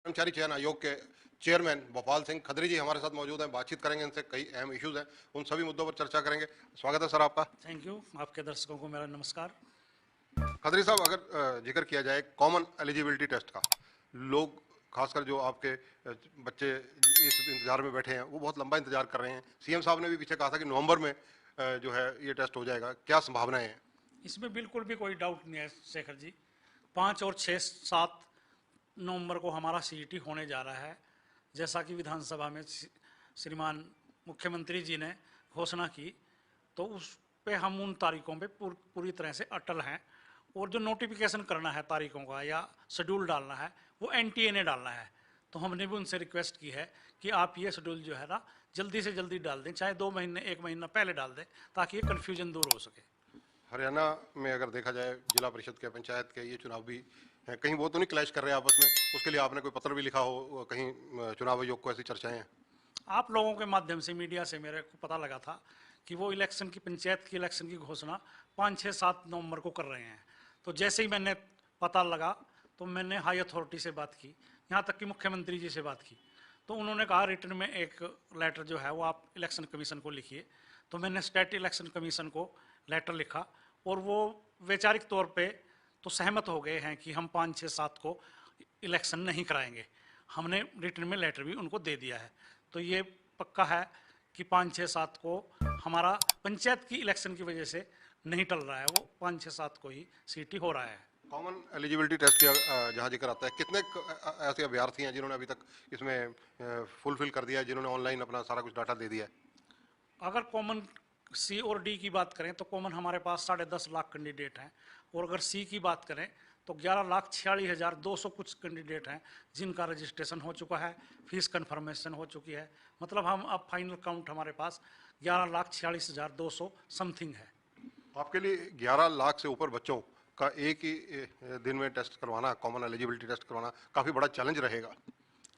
कर्मचारी चयन आयोग के चेयरमैन भोपाल सिंह खत्री जी हमारे साथ मौजूद हैं। बातचीत करेंगे, इनसे कई अहम इश्यूज हैं, उन सभी मुद्दों पर चर्चा करेंगे। स्वागत है सर आपका। Thank you. आपके दर्शकों को मेरा नमस्कार। खत्री साहब, अगर जिक्र किया जाए कॉमन एलिजिबिलिटी टेस्ट का, लोग खासकर जो आपके बच्चे इस इंतजार में बैठे हैं वो बहुत लंबा इंतजार कर रहे हैं। सीएम साहब ने भी पीछे कहा था कि नवंबर में जो है ये टेस्ट हो जाएगा, क्या संभावनाएं हैं? इसमें बिल्कुल भी कोई डाउट नहीं है शेखर जी। 5 और 6 7 नवंबर को हमारा सीईटी होने जा रहा है। जैसा कि विधानसभा में श्रीमान मुख्यमंत्री जी ने घोषणा की, तो उस पे हम उन तारीखों पे पूरी तरह से अटल हैं। और जो नोटिफिकेशन करना है तारीखों का या शेड्यूल डालना है, वो एनटीए ने डालना है। तो हमने भी उनसे रिक्वेस्ट की है कि आप ये शेड्यूल जो है ना जल्दी से जल्दी डाल दें, चाहे 2 महीने 1 महीना पहले डाल दें, ताकि ये कन्फ्यूजन दूर हो सके। हरियाणा में अगर देखा जाए जिला परिषद के, पंचायत के ये चुनाव भी हैं, कहीं वो तो नहीं क्लैश कर रहे हैं आपस में? उसके लिए आपने कोई पत्र भी लिखा हो, कहीं चुनाव आयोग को ऐसी चर्चाएं हैं? आप लोगों के माध्यम से, मीडिया से मेरे को पता लगा था कि वो इलेक्शन की, पंचायत की इलेक्शन की घोषणा 5 6 7 नवंबर को कर रहे हैं। तो जैसे ही मैंने पता लगा तो मैंने हाई अथॉरिटी से बात की, यहाँ तक कि मुख्यमंत्री जी से बात की। तो उन्होंने कहा रिटर्न में एक लेटर जो है वो आप इलेक्शन कमीशन को लिखिए। तो मैंने स्टेट इलेक्शन कमीशन को लेटर लिखा और वो वैचारिक तौर पे तो सहमत हो गए हैं कि हम 5 6 7 को इलेक्शन नहीं कराएंगे। हमने रिटर्न में लेटर भी उनको दे दिया है। तो ये पक्का है कि 5 6 7 को हमारा पंचायत की इलेक्शन की वजह से नहीं टल रहा है, वो 5 6 7 को ही सीटी हो रहा है। कॉमन एलिजिबिलिटी टेस्ट का जहाँ जिक्र आता है, कितने ऐसे अभ्यर्थी हैं जिन्होंने अभी तक इसमें फुलफिल कर दिया है, जिन्होंने ऑनलाइन अपना सारा कुछ डाटा दे दिया है? अगर कॉमन सी और डी की बात करें तो कॉमन हमारे पास 10.5 लाख कैंडिडेट हैं। और अगर सी की बात करें तो 11,46,200 कुछ कैंडिडेट हैं जिनका रजिस्ट्रेशन हो चुका है, फीस कन्फर्मेशन हो चुकी है। मतलब हम अब फाइनल काउंट हमारे पास 11,46,200 समथिंग है। आपके लिए 11 लाख से ऊपर बच्चों का एक ही दिन में टेस्ट करवाना, कॉमन एलिजिबिलिटी टेस्ट करवाना काफ़ी बड़ा चैलेंज रहेगा।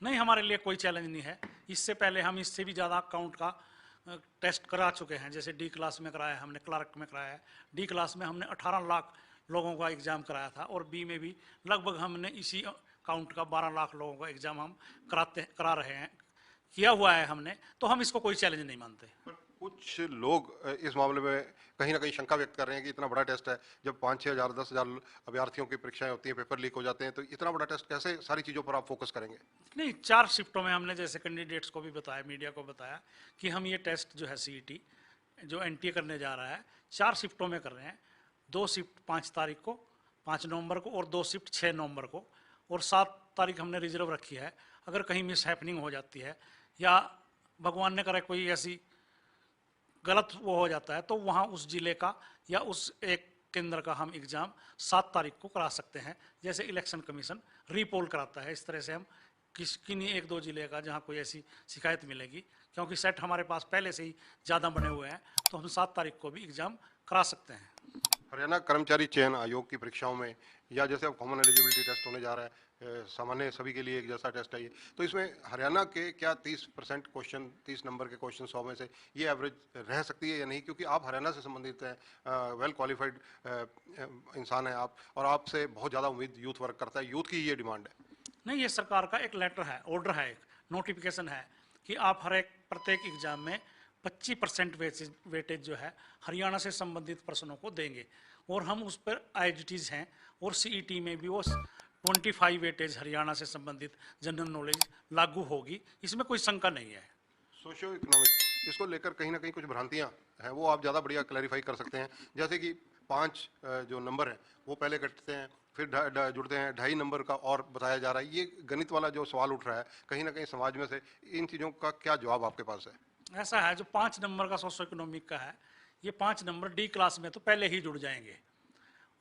नहीं, हमारे लिए कोई चैलेंज नहीं है। इससे पहले हम इससे भी ज़्यादा काउंट का टेस्ट करा चुके हैं। जैसे डी क्लास में कराया, हमने क्लर्क में कराया है। डी क्लास में हमने 18 लाख लोगों का एग्ज़ाम कराया था और बी में भी लगभग हमने इसी काउंट का 12 लाख लोगों का एग्ज़ाम हम करा रहे हैं, किया हुआ है हमने। तो हम इसको कोई चैलेंज नहीं मानते। कुछ लोग इस मामले में कहीं ना कहीं शंका व्यक्त कर रहे हैं कि इतना बड़ा टेस्ट है, जब 5-6 हज़ार 10 हज़ार अभ्यर्थियों की परीक्षाएं होती हैं, पेपर लीक हो जाते हैं, तो इतना बड़ा टेस्ट कैसे सारी चीज़ों पर आप फोकस करेंगे? नहीं, 4 शिफ्टों में हमने जैसे कैंडिडेट्स को भी बताया, मीडिया को बताया कि हम ये टेस्ट जो है सीईटी जो एनटीए करने जा रहा है 4 शिफ्टों में कर रहे हैं। 2 शिफ्ट 5 तारीख को, 5 नवंबर को, और 2 शिफ्ट 6 नवंबर को, और 7 तारीख हमने रिजर्व रखी है। अगर कहीं मिस हैपनिंग हो जाती है या भगवान ने करे कोई ऐसी गलत वो हो जाता है तो वहाँ उस जिले का या उस एक केंद्र का हम एग्ज़ाम 7 तारीख को करा सकते हैं, जैसे इलेक्शन कमीशन रीपोल कराता है। इस तरह से हम किन्हीं 1-2 जिले का जहाँ कोई ऐसी शिकायत मिलेगी, क्योंकि सेट हमारे पास पहले से ही ज़्यादा बने हुए हैं, तो हम 7 तारीख को भी एग्ज़ाम करा सकते हैं। हरियाणा कर्मचारी चयन आयोग की परीक्षाओं में, या जैसे अब कॉमन एलिजिबिलिटी टेस्ट होने जा रहा है, सामान्य सभी के लिए एक जैसा टेस्ट है ये, तो इसमें हरियाणा के क्या 30% क्वेश्चन, 30 नंबर के क्वेश्चन 100 में से ये एवरेज रह सकती है या नहीं? क्योंकि आप हरियाणा से संबंधित हैं, वेल क्वालिफाइड इंसान हैं आप, और आपसे बहुत ज़्यादा उम्मीद यूथ वर्क करता है, यूथ की ये डिमांड है। नहीं, ये सरकार का एक लेटर है, ऑर्डर है, एक नोटिफिकेशन है कि आप हर एक प्रत्येक एग्जाम में 25% वेटेज जो है हरियाणा से संबंधित प्रश्नों को देंगे, और हम उस पर आईजीटीज हैं। और सीईटी में भी वो 25 वेटेज हरियाणा से संबंधित जनरल नॉलेज लागू होगी, इसमें कोई शंका नहीं है। सोशियो इकोनॉमिक, इसको लेकर कहीं ना कहीं कुछ भ्रांतियां हैं, वो आप ज़्यादा बढ़िया क्लैरिफाई कर सकते हैं। जैसे कि 5 जो नंबर हैं वो पहले कटते हैं, फिर जुड़ते हैं, 2.5 नंबर का और बताया जा रहा है। ये गणित वाला जो सवाल उठ रहा है कहीं ना कहीं समाज में से, इन चीज़ों का क्या जवाब आपके पास है? ऐसा है, जो 5 नंबर का सोशो इकोनॉमिक का है, ये 5 नंबर डी क्लास में तो पहले ही जुड़ जाएंगे,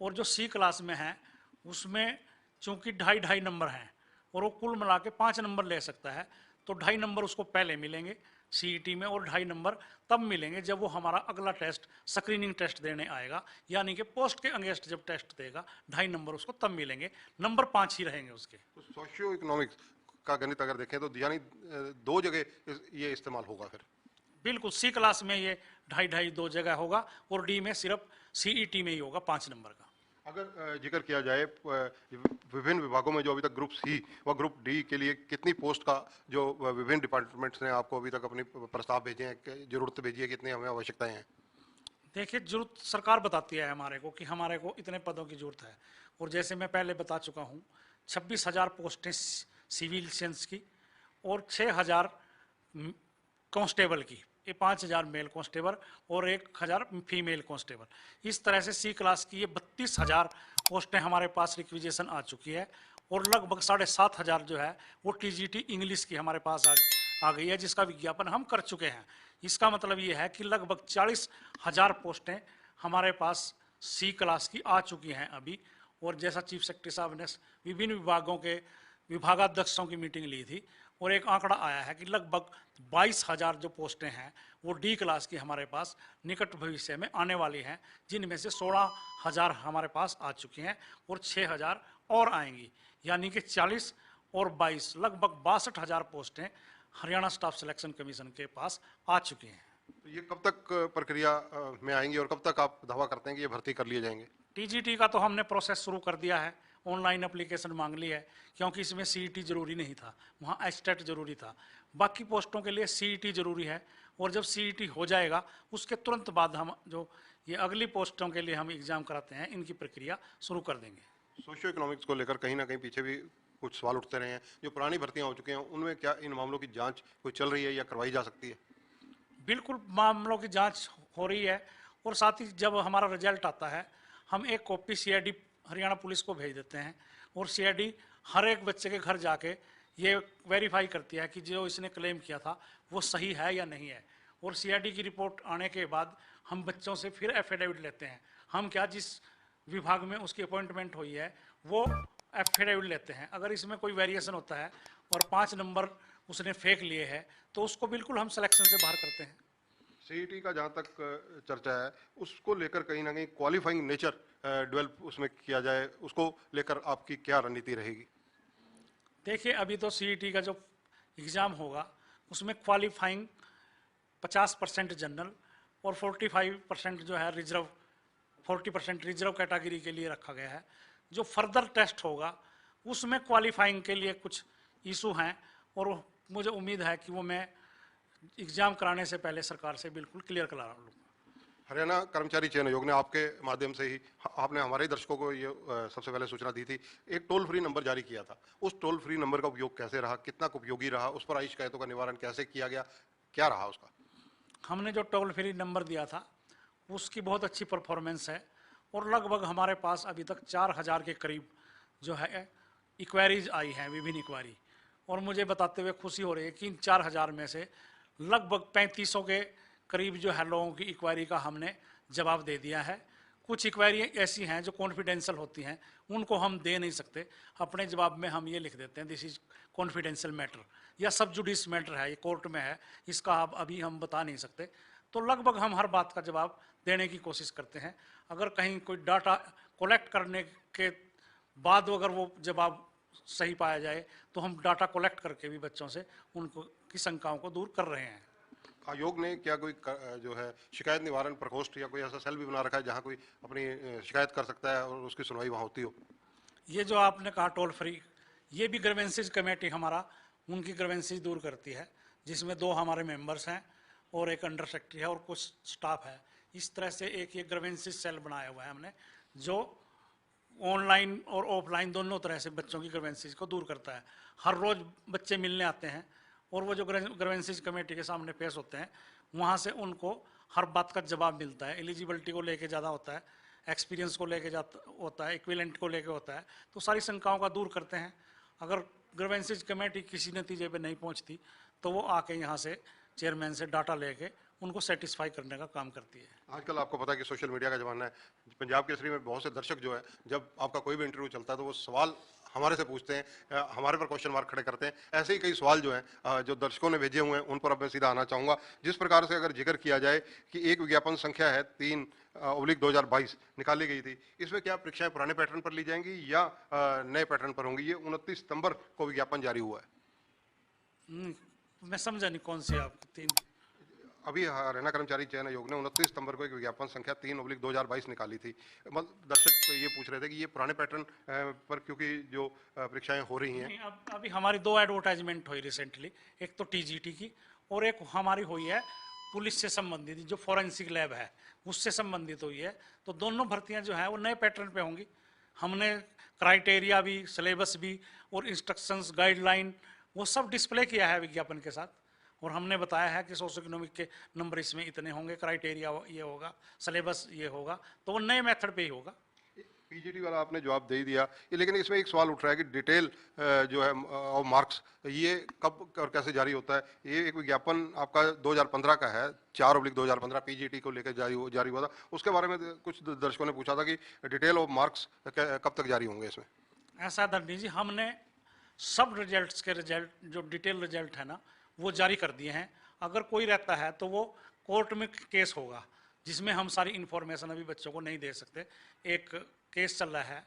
और जो सी क्लास में है उसमें चूंकि 2.5 नंबर हैं और वो कुल मिला के 5 नंबर ले सकता है, तो 2.5 नंबर उसको पहले मिलेंगे सीईटी में, और 2.5 नंबर तब मिलेंगे जब वो हमारा अगला टेस्ट स्क्रीनिंग टेस्ट देने आएगा, यानी कि पोस्ट के अगेंस्ट जब टेस्ट देगा 2.5 नंबर उसको तब मिलेंगे। नंबर 5 ही रहेंगे उसके। तो सोशियो इकोनॉमिक्स का गणित अगर देखें तो यानी 2 जगह ये इस्तेमाल होगा फिर? बिल्कुल, सी क्लास में ये 2.5 2 जगह होगा, और डी में सिर्फ सीईटी में ही होगा 5 नंबर का। अगर जिक्र किया जाए विभिन्न विभागों में जो अभी तक ग्रुप सी व ग्रुप डी के लिए कितनी पोस्ट का जो विभिन्न डिपार्टमेंट्स ने आपको अभी तक अपनी प्रस्ताव भेजे हैं, जरूरत भेजी है, कितनी हमें आवश्यकताएं हैं? देखिए, जरूरत सरकार बताती है हमारे को कि हमारे को इतने पदों की जरूरत है। और जैसे मैं पहले बता चुका हूँ, 26,000 पोस्टें सिविल सेंस की और 6,000 कांस्टेबल की, ये 5,000 मेल कांस्टेबल और 1,000 फीमेल कांस्टेबल। इस तरह से सी क्लास की ये 32,000 पोस्टें हमारे पास रिक्विजिशन आ चुकी है। और लगभग 7,500 जो है वो टीजीटी इंग्लिश की हमारे पास आ गई है, जिसका विज्ञापन हम कर चुके हैं। इसका मतलब ये है कि लगभग 40,000 पोस्टें हमारे पास सी क्लास की आ चुकी हैं अभी। और जैसा चीफ सेक्रेटरी साहब ने विभिन्न विभागों के विभागाध्यक्षों की मीटिंग ली थी और एक आंकड़ा आया है कि लगभग 22,000 जो पोस्टें हैं वो डी क्लास की हमारे पास निकट भविष्य में आने वाली हैं, जिनमें से 16,000 हमारे पास आ चुकी हैं और 6,000 और आएंगी। यानी कि 40 और 22 लगभग 62,000 पोस्टें हरियाणा स्टाफ सिलेक्शन कमीशन के पास आ चुकी हैं। तो ये कब तक प्रक्रिया में आएंगी और कब तक आप दावा करते हैं कि ये भर्ती कर लिए जाएंगे? टीजीटी का तो हमने प्रोसेस शुरू कर दिया है, ऑनलाइन एप्लीकेशन मांग ली है, क्योंकि इसमें सीईटी जरूरी नहीं था, वहाँ एस्टेट जरूरी था। बाकी पोस्टों के लिए सीईटी जरूरी है और जब सीईटी हो जाएगा उसके तुरंत बाद हम जो ये अगली पोस्टों के लिए हम एग्जाम कराते हैं, इनकी प्रक्रिया शुरू कर देंगे। सोशियो इकोनॉमिक्स को लेकर कहीं ना कहीं पीछे भी कुछ सवाल उठते रहे हैं। जो पुरानी भर्तियां हो चुकी हैं उनमें क्या इन मामलों की जांच कोई चल रही है या करवाई जा सकती है? बिल्कुल मामलों की जांच हो रही है और साथ ही जब हमारा रिजल्ट आता है हम एक कॉपी सीआईडी हरियाणा पुलिस को भेज देते हैं और सीआईडी हर एक बच्चे के घर जाके ये वेरीफाई करती है कि जो इसने क्लेम किया था वो सही है या नहीं है। और सीआईडी की रिपोर्ट आने के बाद हम बच्चों से फिर एफिडेविट लेते हैं। हम क्या जिस विभाग में उसकी अपॉइंटमेंट हुई है वो एफिडेविट लेते हैं। अगर इसमें कोई वेरिएशन होता है और 5 नंबर उसने फेक लिए हैं तो उसको बिल्कुल हम सिलेक्शन से बाहर करते हैं। सीईटी का जहाँ तक चर्चा है उसको लेकर कहीं ना कहीं क्वालिफाइंग नेचर डेवलप उसमें किया जाए, उसको लेकर आपकी क्या रणनीति रहेगी? देखिए, अभी तो सीईटी का जो एग्ज़ाम होगा उसमें क्वालिफाइंग 50% जनरल और 45% जो है रिजर्व, 40% रिजर्व कैटेगरी के लिए रखा गया है। जो फर्दर टेस्ट होगा उसमें क्वालिफाइंग के लिए कुछ इशू हैं और मुझे उम्मीद है कि वो मैं एग्ज़ाम कराने से पहले सरकार से बिल्कुल क्लियर करा लूँगा। हरियाणा कर्मचारी चयन आयोग ने आपके माध्यम से ही आपने हमारे दर्शकों को ये सबसे पहले सूचना दी थी, एक टोल फ्री नंबर जारी किया था। उस टोल फ्री नंबर का उपयोग कैसे रहा, कितना उपयोगी रहा, उस पर आई शिकायतों का निवारण कैसे किया गया, क्या रहा उसका? हमने जो टोल फ्री नंबर दिया था उसकी बहुत अच्छी परफॉर्मेंस है और लगभग हमारे पास अभी तक 4,000 के करीब जो है इंक्वायरीज आई हैं, विभिन्न इंक्वायरी। और मुझे बताते हुए खुशी हो रही है कि इन 4,000 में से लगभग 3500 के करीब जो है लोगों की इंक्वायरी का हमने जवाब दे दिया है। कुछ इंक्वायरी ऐसी हैं जो कॉन्फिडेंशियल होती हैं, उनको हम दे नहीं सकते। अपने जवाब में हम ये लिख देते हैं दिस इज कॉन्फिडेंशियल मैटर या सब जुडिस मैटर है, ये कोर्ट में है, इसका आप अभी हम बता नहीं सकते। तो लगभग हम हर बात का जवाब देने की कोशिश करते हैं। अगर कहीं कोई डाटा कलेक्ट करने के बाद अगर वो जवाब सही पाया जाए तो हम डाटा कलेक्ट करके भी बच्चों से उनको की शंकाओं को दूर कर रहे हैं। आयोग ने क्या कोई जो है शिकायत निवारण प्रकोष्ठ या कोई ऐसा सेल भी बना रखा है जहां कोई अपनी शिकायत कर सकता है और उसकी सुनवाई वहां होती हो? ये जो आपने कहा टोल फ्री, ये भी ग्रीवेंसेज कमेटी हमारा उनकी ग्रीवेंसेज दूर करती है, जिसमें 2 हमारे मेंबर्स हैं और एक अंडर सेक्रेटरी है और कुछ स्टाफ है। इस तरह से एक ये ग्रीवेंसेज सेल बनाया हुआ है हमने, जो ऑनलाइन और ऑफलाइन दोनों तरह से बच्चों की ग्रीवेंसेज को दूर करता है। हर रोज़ बच्चे मिलने आते हैं और वो जो ग्रीवेंसेज कमेटी के सामने पेश होते हैं वहाँ से उनको हर बात का जवाब मिलता है। एलिजिबिलिटी को लेके ज़्यादा होता है, एक्सपीरियंस को लेके जाता होता है, इक्विवेलेंट को लेके होता है, तो सारी शंकाओं का दूर करते हैं। अगर ग्रीवेंसेज कमेटी किसी नतीजे पे नहीं पहुंचती तो वो आके यहाँ से चेयरमैन से डाटा लेके उनको सेटिस्फाई करने का काम करती है। आजकल आपको पता है कि सोशल मीडिया का जमाना है। पंजाब केसरी में बहुत से दर्शक जो है जब आपका कोई भी इंटरव्यू चलता है तो वो सवाल हमारे से पूछते हैं, हमारे पर क्वेश्चन मार्क खड़े करते हैं। ऐसे ही कई सवाल जो हैं जो दर्शकों ने भेजे हुए हैं उन पर अब मैं सीधा आना चाहूँगा। जिस प्रकार से अगर जिक्र किया जाए कि एक विज्ञापन संख्या है 3/2022 निकाली गई थी, इसमें क्या परीक्षाएं पुराने पैटर्न पर ली जाएंगी या नए पैटर्न पर होंगी? ये 29 सितंबर को विज्ञापन जारी हुआ है। मैं समझा नहीं कौन सी आप 3। अभी हरियाणा कर्मचारी चयन आयोग ने 29 सितंबर को एक विज्ञापन संख्या 3/2022 निकाली थी। दर्शक तो ये पूछ रहे थे कि ये पुराने पैटर्न पर, क्योंकि जो परीक्षाएं हो रही हैं। नहीं, अब अभी हमारी दो एडवर्टाइजमेंट हुई रिसेंटली, एक तो टीजीटी की और एक हमारी हुई है पुलिस से संबंधित, जो फॉरेंसिक लैब है उससे संबंधित हुई है। तो दोनों भर्तियां जो है वो नए पैटर्न पे होंगी। हमने क्राइटेरिया भी, सिलेबस भी और इंस्ट्रक्शंस, गाइडलाइन वो सब डिस्प्ले किया है विज्ञापन के साथ। और हमने बताया है कि सोशो इकोनॉमिक के नंबर इसमें इतने होंगे, क्राइटेरिया ये होगा, सिलेबस ये होगा, तो वो नए मेथड पे ही होगा। पीजीटी वाला आपने जवाब दे ही दिया ये, लेकिन इसमें एक सवाल उठ रहा है कि डिटेल जो है और मार्क्स ये कब और कैसे जारी होता है। ये एक विज्ञापन आपका 2015 का है, 4/2015 पीजीटी को लेकर जारी हुआ था। उसके बारे में कुछ दर्शकों ने पूछा था कि डिटेल और मार्क्स कब तक जारी होंगे इसमें। ऐसा धरनी जी, हमने सब रिजल्ट्स के रिजल्ट जो डिटेल रिजल्ट है ना वो जारी कर दिए हैं। अगर कोई रहता है तो वो कोर्ट में केस होगा जिसमें हम सारी इन्फॉर्मेशन अभी बच्चों को नहीं दे सकते। एक केस चल रहा है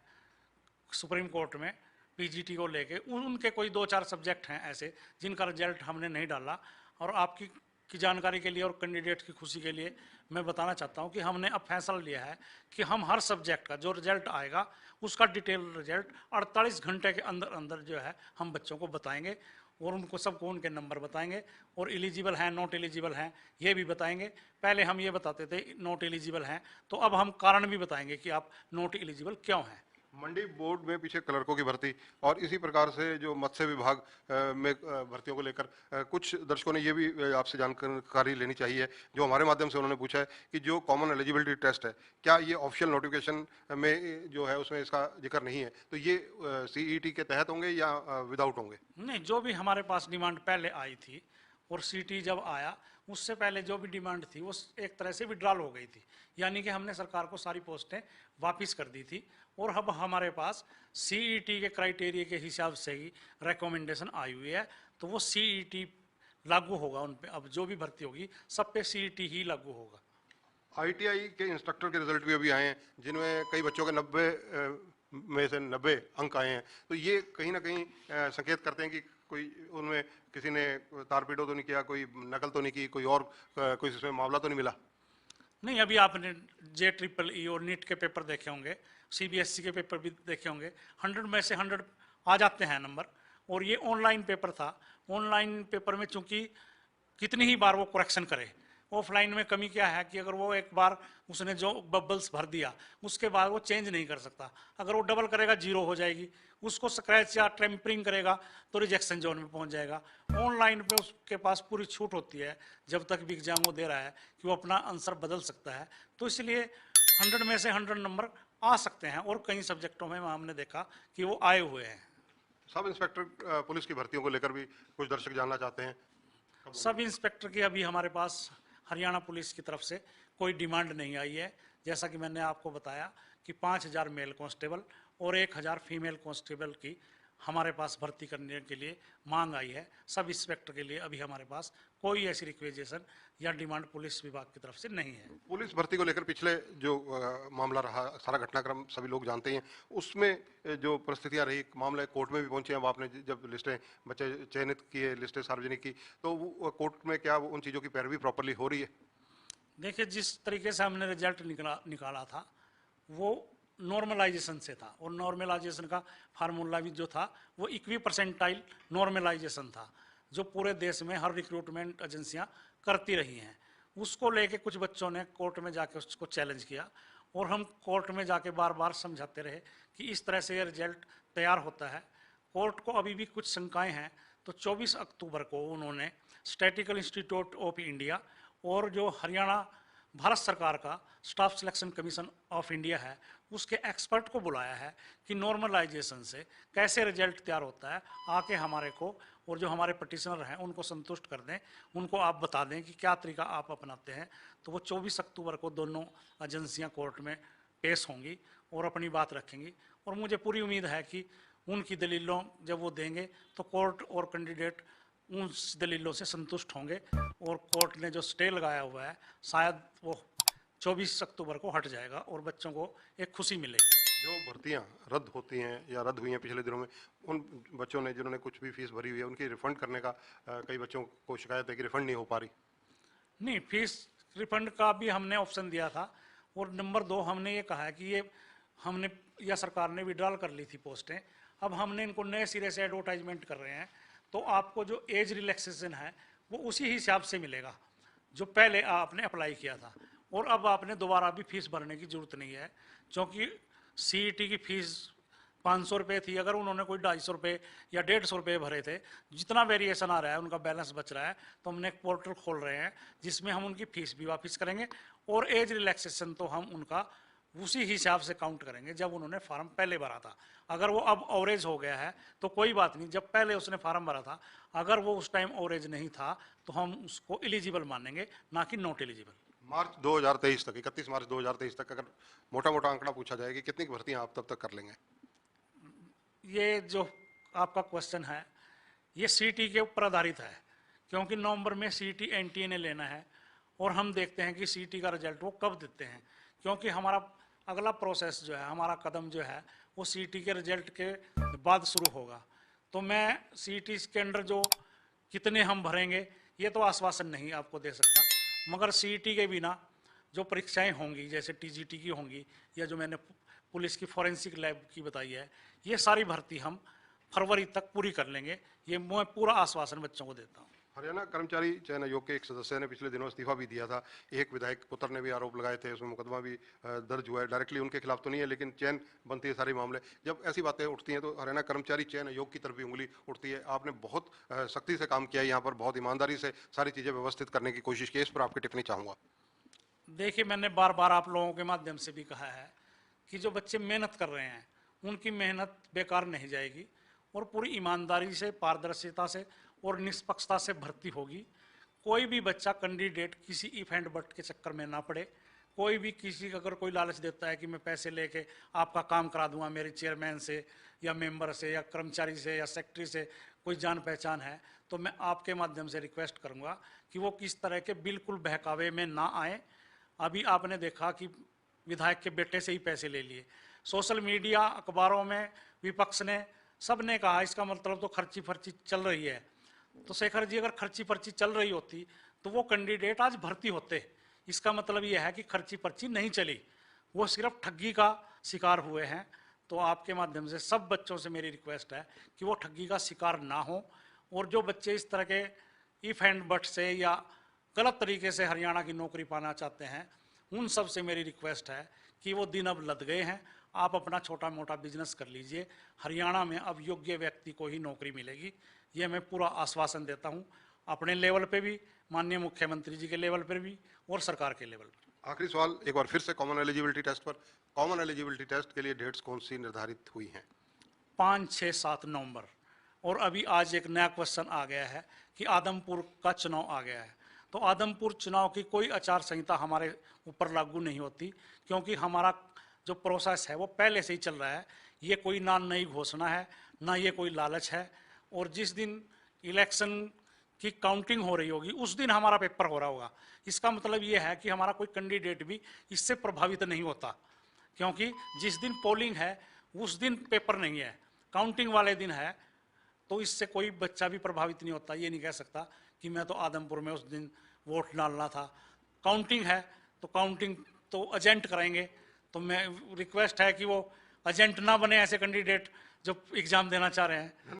सुप्रीम कोर्ट में पीजीटी को लेके, उनके कोई 2-4 सब्जेक्ट हैं ऐसे जिनका रिजल्ट हमने नहीं डाला। और आपकी जानकारी के लिए और कैंडिडेट की खुशी के लिए मैं बताना चाहता हूं कि हमने अब फैसला लिया है कि हम हर सब्जेक्ट का जो रिजल्ट आएगा उसका डिटेल रिजल्ट 48 घंटे के अंदर अंदर जो है हम बच्चों को बताएंगे। और उनको सबको उनके नंबर बताएंगे और एलिजिबल हैं, नॉट एलिजिबल हैं ये भी बताएंगे। पहले हम ये बताते थे नॉट एलिजिबल हैं, तो अब हम कारण भी बताएंगे कि आप नॉट एलिजिबल क्यों हैं। मंडी बोर्ड में पीछे क्लर्कों की भर्ती और इसी प्रकार से जो मत्स्य विभाग में भर्तियों को लेकर कुछ दर्शकों ने ये भी आपसे जानकारी लेनी चाहिए, जो हमारे माध्यम से उन्होंने पूछा है कि जो कॉमन एलिजिबिलिटी टेस्ट है, क्या ये ऑफिशियल नोटिफिकेशन में जो है उसमें इसका जिक्र नहीं है, तो ये सीईटी के तहत होंगे या विदाउट होंगे। नहीं, जो भी हमारे पास डिमांड पहले आई थी और सीटी जब आया उससे पहले जो भी डिमांड थी वो एक तरह से विड्रॉल हो गई थी, यानी कि हमने सरकार को सारी पोस्टें वापस कर दी थी। और अब हमारे पास सीईटी के क्राइटेरिया के हिसाब से ही रिकमेंडेशन आई हुई है, तो वो सीईटी लागू होगा उन पे। अब जो भी भर्ती होगी सब पे सीईटी ही लागू होगा। आईटीआई के इंस्ट्रक्टर के रिजल्ट भी अभी आए हैं जिनमें कई बच्चों के 90 में से 90 अंक आए हैं, तो ये कहीं ना कहीं संकेत करते हैं कि कोई उनमें किसी ने तारपीड़ो तो नहीं किया, कोई नकल तो नहीं की, कोई और कोई इसमें मामला तो नहीं मिला। नहीं, अभी आपने JEEE और नीट के पेपर देखे होंगे, सीबीएसई के पेपर भी देखे होंगे, 100 में से 100 आ जाते हैं नंबर। और ये ऑनलाइन पेपर था। ऑनलाइन पेपर में चूंकि कितनी ही बार वो करेक्शन करे, ऑफलाइन में कमी क्या है कि अगर वो एक बार उसने जो बबल्स भर दिया उसके बाद वो चेंज नहीं कर सकता। अगर वो डबल करेगा 0 हो जाएगी, उसको स्क्रैच या टेम्परिंग करेगा तो रिजेक्शन जोन में पहुंच जाएगा। ऑनलाइन पे उसके पास पूरी छूट होती है जब तक भी एग्जाम वो दे रहा है कि वो अपना आंसर बदल सकता है। तो इसलिए 100 में से 100 नंबर आ सकते हैं और कई सब्जेक्टों में हमने देखा कि वो आए हुए हैं। सब इंस्पेक्टर पुलिस की भर्तियों को लेकर भी कुछ दर्शक जानना चाहते हैं। सब इंस्पेक्टर की अभी हमारे पास हरियाणा पुलिस की तरफ से कोई डिमांड नहीं आई है। जैसा कि मैंने आपको बताया कि 5000 मेल कांस्टेबल और 1000 फीमेल कांस्टेबल की हमारे पास भर्ती करने के लिए मांग आई है। सब इंस्पेक्टर के लिए अभी हमारे पास कोई ऐसी रिक्वेजेशन या डिमांड पुलिस विभाग की तरफ से नहीं है। पुलिस भर्ती को लेकर पिछले जो मामला रहा, सारा घटनाक्रम सभी लोग जानते ही हैं, उसमें जो परिस्थितियां रही, मामले कोर्ट में भी पहुंचे। अब आपने जब लिस्टें बच्चे चयनित किए, लिस्टें सार्वजनिक की, तो वो कोर्ट में क्या उन चीज़ों की पैरवी प्रॉपरली हो रही है। देखिए, जिस तरीके से हमने रिजल्ट निकाला था वो नॉर्मलाइजेशन से था। और नॉर्मलाइजेशन का फार्मूला भी जो था वो इक्वी परसेंटाइल नॉर्मलाइजेशन था, जो पूरे देश में हर रिक्रूटमेंट एजेंसियां करती रही हैं। उसको लेके कुछ बच्चों ने कोर्ट में जाके उसको चैलेंज किया और हम कोर्ट में जाके बार बार समझाते रहे कि इस तरह से ये रिजल्ट तैयार होता है। कोर्ट को अभी भी कुछ शंकाएं हैं, तो 24 अक्टूबर को उन्होंने स्टैटिकल इंस्टीट्यूट ऑफ इंडिया और जो हरियाणा भारत सरकार का staff selection commission of India है उसके एक्सपर्ट को बुलाया है कि नॉर्मलाइजेशन से कैसे रिजल्ट तैयार होता है। आके हमारे को और जो हमारे पटिशनर हैं उनको संतुष्ट कर दें, उनको आप बता दें कि क्या तरीका आप अपनाते हैं। तो वो 24 अक्टूबर को दोनों एजेंसियां कोर्ट में पेश होंगी और अपनी बात रखेंगी। और मुझे पूरी उम्मीद है कि उनकी दलीलों जब वो देंगे तो कोर्ट और कैंडिडेट उन दलीलों से संतुष्ट होंगे और कोर्ट ने जो स्टे लगाया हुआ है शायद वो 24 अक्टूबर को हट जाएगा और बच्चों को एक खुशी मिलेगी। जो भर्तियां रद्द होती हैं या रद्द हुई हैं पिछले दिनों में, उन बच्चों ने जिन्होंने कुछ भी फीस भरी हुई है उनकी रिफंड करने का कई बच्चों को शिकायत है कि रिफंड नहीं हो पा रही। नहीं, फीस रिफंड का भी हमने ऑप्शन दिया था। और नंबर 2 हमने ये कहा है कि ये हमने या सरकार ने विड्रॉल कर ली थी पोस्टें, अब हमने इनको नए सिरे से एडवर्टाइजमेंट कर रहे हैं, तो आपको जो एज रिलैक्सेशन है वो उसी हिसाब से मिलेगा जो पहले आपने अप्लाई किया था। और अब आपने दोबारा भी फीस भरने की जरूरत नहीं है, क्योंकि सीईटी की फीस 500 रुपये थी, अगर उन्होंने कोई 250 रुपये या 150 रुपये भरे थे, जितना वेरिएशन आ रहा है उनका बैलेंस बच रहा है, तो हमने एक पोर्टल खोल रहे हैं जिसमें हम उनकी फीस भी वापस करेंगे और एज रिलैक्सेशन तो हम उनका उसी हिसाब से काउंट करेंगे जब उन्होंने फार्म पहले भरा था। अगर वो अब ओवरेज हो गया है तो कोई बात नहीं, जब पहले उसने फार्म भरा था अगर वो उस टाइम ओवरेज नहीं था तो हम उसको एलिजिबल मानेंगे, ना कि नॉट एलिजिबल। मार्च 2023 तक, 31 मार्च 2023 तक अगर मोटा मोटा आंकड़ा पूछा जाए कि कितनी भर्तियां आप तब तक कर लेंगे? ये जो आपका क्वेश्चन है ये सीटी के ऊपर आधारित है, क्योंकि नवंबर में सीटी एनटीए ने लेना है और हम देखते हैं कि सीटी का रिजल्ट वो कब देते हैं, क्योंकि हमारा अगला प्रोसेस जो है, हमारा कदम जो है वो सीटी के रिजल्ट के बाद शुरू होगा। तो मैं सीटी के अंदर जो कितने हम भरेंगे ये तो आश्वासन नहीं आपको दे सकता, मगर सीटी के बिना जो परीक्षाएं होंगी जैसे टीजीटी की होंगी या जो मैंने पुलिस की फॉरेंसिक लैब की बताई है, ये सारी भर्ती हम फरवरी तक पूरी कर लेंगे, ये मैं पूरा आश्वासन बच्चों को देता हूँ। हरियाणा कर्मचारी चयन आयोग के एक सदस्य ने पिछले दिनों इस्तीफा भी दिया था। एक विधायक पुत्र ने भी आरोप लगाए थे, उसमें मुकदमा भी दर्ज हुआ है। डायरेक्टली उनके खिलाफ तो नहीं है, लेकिन चयन बनती है सारे मामले। जब ऐसी बातें उठती हैं तो हरियाणा कर्मचारी चयन आयोग की तरफ भी उंगली उठती है। आपने बहुत सख्ती से काम किया है, यहाँ पर बहुत ईमानदारी से सारी चीज़ें व्यवस्थित करने की कोशिश की है, इस पर आपकी टिप्पणी चाहूँगा। देखिए, मैंने बार बार आप लोगों के माध्यम से भी कहा है कि जो बच्चे मेहनत कर रहे हैं उनकी मेहनत बेकार नहीं जाएगी और पूरी ईमानदारी से, पारदर्शिता से और निष्पक्षता से भर्ती होगी। कोई भी बच्चा कैंडिडेट किसी इफ एंड बट के चक्कर में ना पड़े। कोई भी किसी अगर कोई लालच देता है कि मैं पैसे लेके आपका काम करा दूंगा, मेरे चेयरमैन से या मेंबर से या कर्मचारी से या सेक्रेटरी से कोई जान पहचान है, तो मैं आपके माध्यम से रिक्वेस्ट करूंगा कि वो किस तरह के बिल्कुल बहकावे में ना आए। अभी आपने देखा कि विधायक के बेटे से ही पैसे ले लिए, सोशल मीडिया, अखबारों में विपक्ष ने, सब ने कहा इसका मतलब तो खर्ची फर्ची चल रही है। तो शेखर जी, अगर खर्ची पर्ची चल रही होती तो वो कैंडिडेट आज भर्ती होते। इसका मतलब यह है कि खर्ची पर्ची नहीं चली, वो सिर्फ ठगी का शिकार हुए हैं। तो आपके माध्यम से सब बच्चों से मेरी रिक्वेस्ट है कि वो ठगी का शिकार ना हो, और जो बच्चे इस तरह के इफ एंड बट से या गलत तरीके से हरियाणा की नौकरी पाना चाहते हैं, उन सब से मेरी रिक्वेस्ट है कि वो दिन अब लद गए हैं। आप अपना छोटा मोटा बिजनेस कर लीजिए, हरियाणा में अब योग्य व्यक्ति को ही नौकरी मिलेगी, ये मैं पूरा आश्वासन देता हूँ, अपने लेवल पे भी, माननीय मुख्यमंत्री जी के लेवल पर भी और सरकार के लेवल पर। आखिरी सवाल एक बार फिर से कॉमन एलिजिबिलिटी टेस्ट पर। कॉमन एलिजिबिलिटी टेस्ट के लिए डेट्स कौन सी निर्धारित हुई हैं? 5, 6, 7 नवंबर। और अभी आज एक नया क्वेश्चन आ गया है कि आदमपुर का चुनाव आ गया है, तो आदमपुर चुनाव की कोई आचार संहिता हमारे ऊपर लागू नहीं होती, क्योंकि हमारा जो प्रोसेस है वो पहले से ही चल रहा है। ये कोई ना नई घोषणा है, ना ये कोई लालच है। और जिस दिन इलेक्शन की काउंटिंग हो रही होगी उस दिन हमारा पेपर हो रहा होगा। इसका मतलब ये है कि हमारा कोई कैंडिडेट भी इससे प्रभावित नहीं होता, क्योंकि जिस दिन पोलिंग है उस दिन पेपर नहीं है, काउंटिंग वाले दिन है। तो इससे कोई बच्चा भी प्रभावित नहीं होता। ये नहीं कह सकता कि मैं तो आदमपुर में उस दिन वोट डालना था। काउंटिंग है तो काउंटिंग तो एजेंट करेंगे, तो मैं रिक्वेस्ट है कि वो एजेंट ना बने ऐसे कैंडिडेट जो एग्जाम देना चाह रहे हैं।